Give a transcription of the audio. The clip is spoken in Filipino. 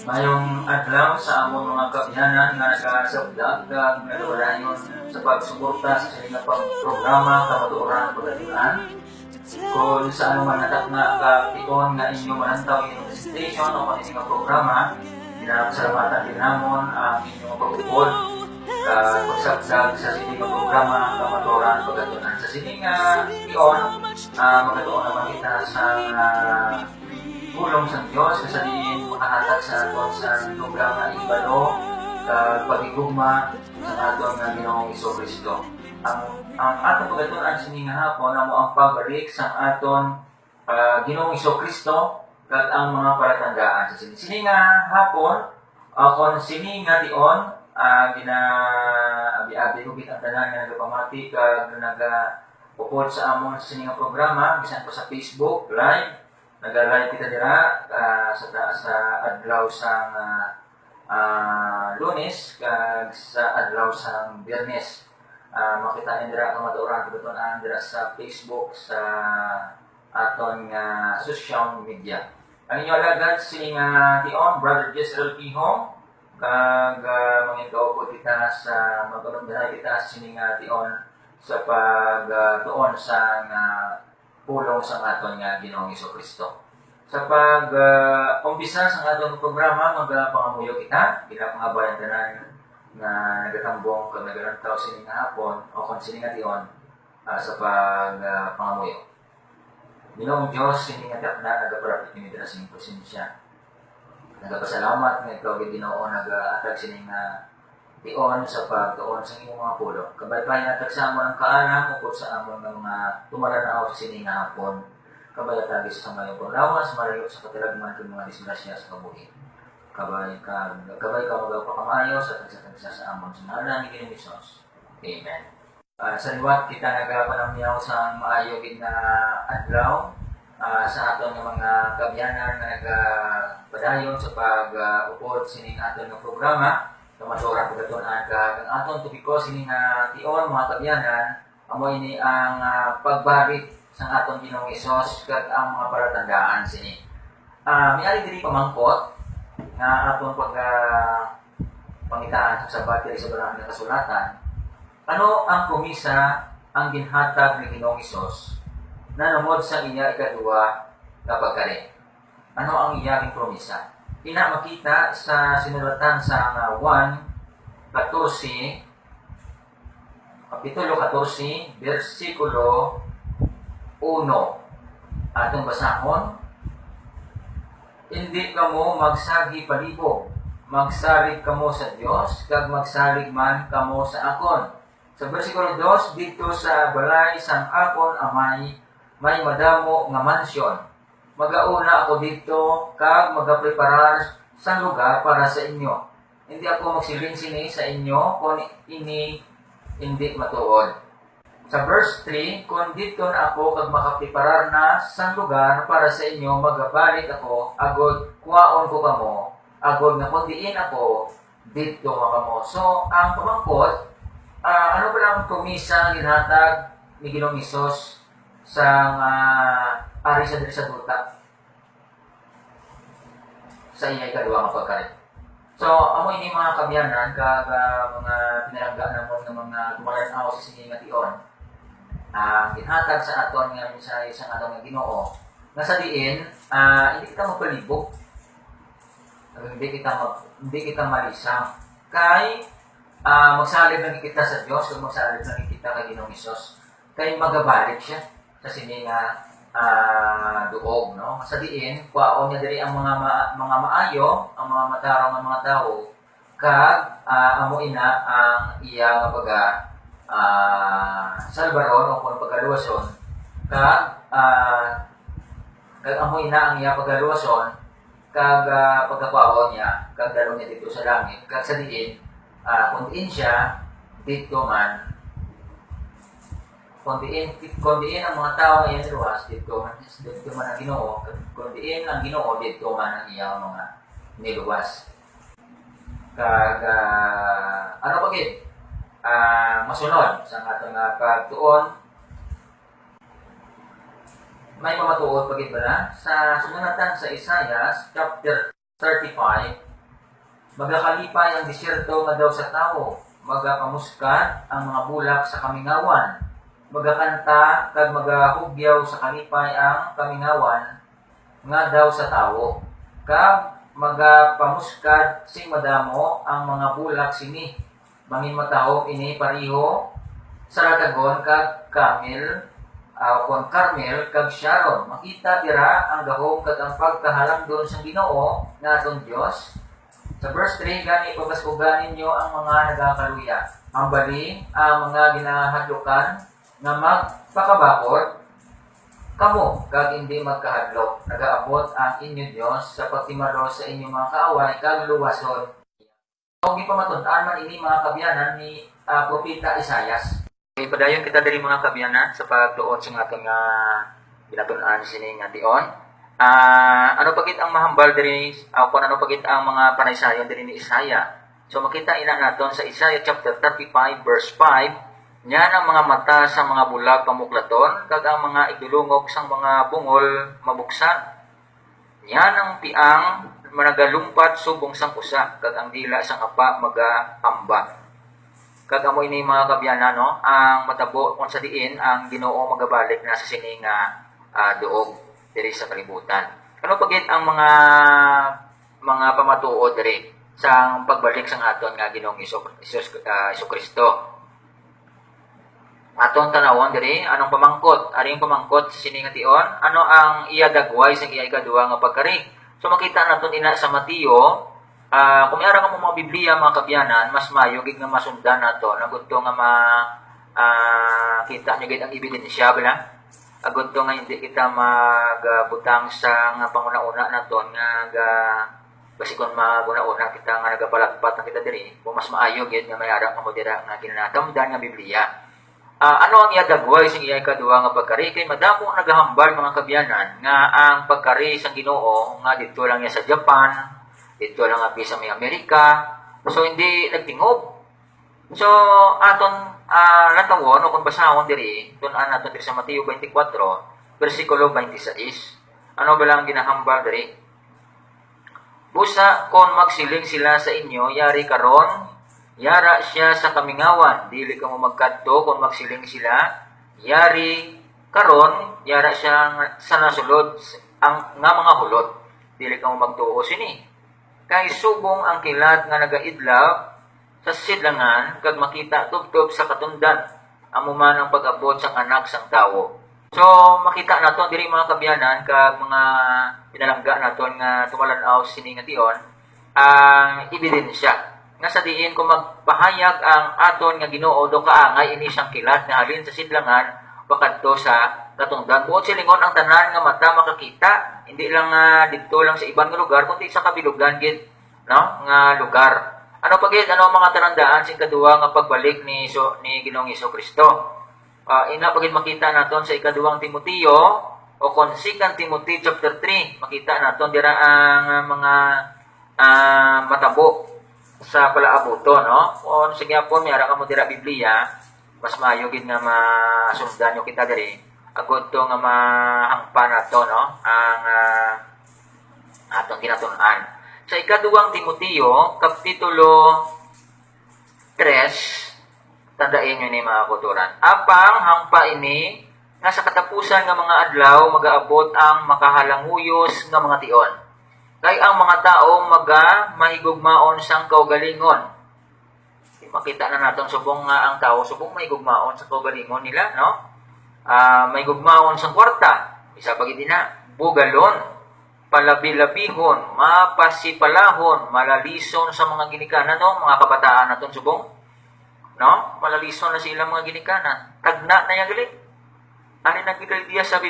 Mayong adlaw sa among mga kabyanan nga nagasabdag kag nagawalayon sa pagsuporta sa sining programa kamatuoran pagatunan. Kung sa ano man natak nga kapikon nga inyo manantaw inyong presentation o kung nga programa, pinasalamatan din namon ang inyong pag-upod pagsabdag sa sining programa kamatuoran pagatunan. Sa sining iyon, magatuon naman kita sa tulong sa Diyos kasi diin makahatag sa aton sa programa ibalo sa pagigugma sa aton nga Ginoong Jesucristo. Ang atong pagatunan sining hapon amo ang pagbalik sa aton Ginoong Jesucristo kag ang mga palatandaan sa sining hapon kon sining nga tion abi-abi ko bitang tanan nga nagapamati kag nagaupod sa amon sining programa bisan pa sa Facebook live. Nag-live kita dira sa adlaw sang Lunes kag sa adlaw sang Biyernes. Makita niyo dira ang matuoran pagatunan dira sa Facebook sa aton nga social media. Ang inyo alagad sining tion Brother Jezreel Pihong kag mangikaupod kita sa magulong kita sining tion sa pagtuon sa pulong sa aton nga Ginoong Jesucristo. Sa pag-umpisa sa aton programa, magpangamuyo kita, pinapangabayan tanan nga nagatambong kag nagalantaw sining hapon o kung sining ation sa pagpangamuyo. Ginoong Dios sining dakna nagaparapit ni dira sining presensya. Nagapasalamat nga ikaw Ginoo nagaatag sining tion sa pagtuon sa imong mga pulo. Kabay-bay natag sa amon ang kaalam ukod sa amon nga mga tumalanaw sa sining hapon. Kabay tagi sa mayong paglawas, mariyo sa katilagman kag mga disgrasya sa kabuhi. Kabay ka magpakamayo sa tagsa sa amon sa ngalan ni Ginoong Hesus. Amen. Sa liwat kita nagapanamyaw sa maayo gid na adlaw sa aton nga mga kabyanan nga nagapadayon sa pag-upod sining aton nga programa. Kamatuoran pagatunan kag ang aton topiko sining tion mga kabyanan amo ini ang pagbalik sa aton Ginoong Hesus kag ang mga palatandaan sini. Miali diri pamangkot nga aton pangitaan sa sabat diri sa Balahan nga Kasulatan. Ano ang promisa ang ginhatag ni Ginoong Hesus nanungod sa iya ikaduwa nga pagkari? Ano ang iyang promisa? Ina makita sa sinulatan sa 1:14, Kapitulo 14, versikulo 1. Atong basahon, hindi kamo magsagi palibog, magsalig kamo sa Dios, kag magsalig man kamo sa akon. Sa versikulo 2, dito sa balay sang akon amay, may madamo nga mansyon. Magauna ako dito kag magapreparar sa lugar para sa inyo. Hindi ako magsiling-sini sa inyo kung ini hindi matuod. Sa verse 3, kung dito na ako kag makapreparar na sa lugar para sa inyo, magabalik ako, agod kuwaon ko kamo, agod na kundiin ako, dito makamo. So, ang pamangkot, ano ba lang promisa ginhatag ni Ginoong Hesus sa ari sa diri sa duta sa iya ikaduwa nga pagkain. So, amo ini mga kabyanan kag mga pinalangga namon nga mga tumalanaw sa sining tion. Ginhatag sa aton nga mensahe sa aton nga Ginoo. Nga sa diin, hindi kita magpalibog. Hindi kita malisang. Kay magsalig lang kita sa Dios, kung magsalig lang kita kay Ginoong Hesus, kay magabalik siya sa sining duog, no? Sa diin, kuwaon niya diri ang mga maayo, ang mga matarong ng mga tao, kag amo ina ang iya nga pagka salbaron o kung pagkaluwason, kag amo ina ang iya pagkaluwason, kag pagkakuwaon niya, kag dalon niya dito sa langit, kag sa diin, kung diin siya, dito man, kung diin ang mga tao ngayon sa luwas, dito man ang Ginoo, kung diin ang Ginoo, dito man ang iyang mga niluwas. Kag, ano pa gid? Masunod sa atong pagtuon may pamatuod pagit ba na? Sa sununatan sa Isaiah, chapter 35, magakalipay ang disyerto nga daw sa tao, magapamuskat ang mga bulak sa kamingawan, magakanta kag magahugyaw sa kalipay ang kamingawan nga daw sa tao, kag magapamuskat sing madamo ang mga bulak sini, mangin matao ini pariho sa ratagon kag Carmel, kon Carmel kag Sharon. Makita dira ang gahom kag ang pagkahalang doon sa Ginoo nga atong Dios. Sa verse 3, gani pagkasugan ninyo ang mga nagakaluya. Ang bali, ang mga ginahadlukan nga magpakabakod, kamo kag hindi magkahadlok. Nagaabot ang inyo Dios sa pagtimalo sa inyong mga kaaway kag luwason. Kung di pa matuntaan man ini mga kabyanan ni Propeta Isaias. Padayon kita diri mga kabyanan sa pagtuon sa atong ginatun-an sini nga tion. Ano pagit ang mahambal diri kung ano pagit ang mga panaysayon diri ni Isaiah. So makita ina naton sa Isaiah chapter 35 verse 5, nya ang mga mata sa mga bulag pamuklaton kag ang mga idulungog sang mga bungol mabuksan. Nya ang piang managalumpat subong sang usa kag ang dila sang apa magaamba. Kag amoy ni mga kabyanan no, ang matabo kung sa diin ang Ginoo magabalik na sa sining duog diri sa kalibutan. Ano pagit ang mga pamatuod diri sa pagbalik sang aton nga Ginoong Hesus Kristo. Aton tanawon diri anong pamangkot, aring pamangkot sa sining nga tion, ano ang iya dagway sa iya ikaduha nga pagkari. So makita naton ina sa Mateo. Kung mayroon ka mo mga Biblia, mga kabyanan, mas mayo gid nga masundan nato. Nagunto nga kita nyo gid ang ebidensya bala. Agunto nga hindi kita magbutang sa nga panguna-una naton nga basikon maguna-una kita nga nagapalagpat na kita diri. Kung mas maayo gid nga mayroon ka mo dira nga ginanatamdan nga Biblia. Ano ang iadagway sa iya ikaduha nga pagkari? Kay madamo nagahambal mga kabyanan nga ang pagkari sa Ginoo nga dito lang ya sa Japan, dito lang abi sa may Amerika. So hindi nagtingob. So aton natawon o kung basahon diri tun-an naton diri sa Mateo 24 bersikulo 26. Ano ba lang ginahambal diri? Busa kon magsiling sila sa inyo yari karon, yara siya sa kamingawan. Dili ka mo magkadto kon magsiling sila yari karon, yara siya sa nasulod ang nga mga hulot. Dili ka mo magtuo sini. Kay subong ang kilat nga nagaidlaw sa sidlangan kag makita tubtob sa katundan amo man ang pag-abot sang anak sang tawo. So makita naton diri mga kabyanan kag mga pinalangga naton nga tumalanaw sini nga tion ang ebidensya nga sa diin kung magpahayag ang aton nga Ginoo do kaangay ini siyang kilat nga halin sa sidlangan wakadto sa katungdan. Buot silingon ang tanan nga mata makakita, hindi lang dito lang sa ibang lugar kundi sa kabilugan gid, no, nga lugar. Ano pa gid ano mga tanandaan sing kaduha nga pagbalik ni Ginoong Hesukristo. Ina pa gid makita naton sa ikaduhang Timoteo o kon 2 Timothy chapter 3, makita naton dira ang mga matabo sa palaabuto, no. Kung sige po mayara ka mo dira Biblia, mas maayo gid nga masundan yo kita diri agud to nga mahangpa nato no ang atong ginatun-an sa ikaduhang Timoteo kapitulo 3. Tandain nyo ni mga kuturan, apang hangpa ini nga sa katapusan nga mga adlaw magaabot ang makahalanguyos nga mga tion, kay ang mga tao mahigugmaon sang kaugalingon. Makita na natin subong nga ang tao subong may gugmaon sa kaugalingon nila, no? May gugmaon sa kwarta, isa pagid na bugalon, palabi-labihon, mapasipalahon, malalison sa mga ginikanan, no? Mga kabataan naton subong, no? Malalison na sila mga ginikanan, tagna na yang gali. Ani nagigay diya sa Biblia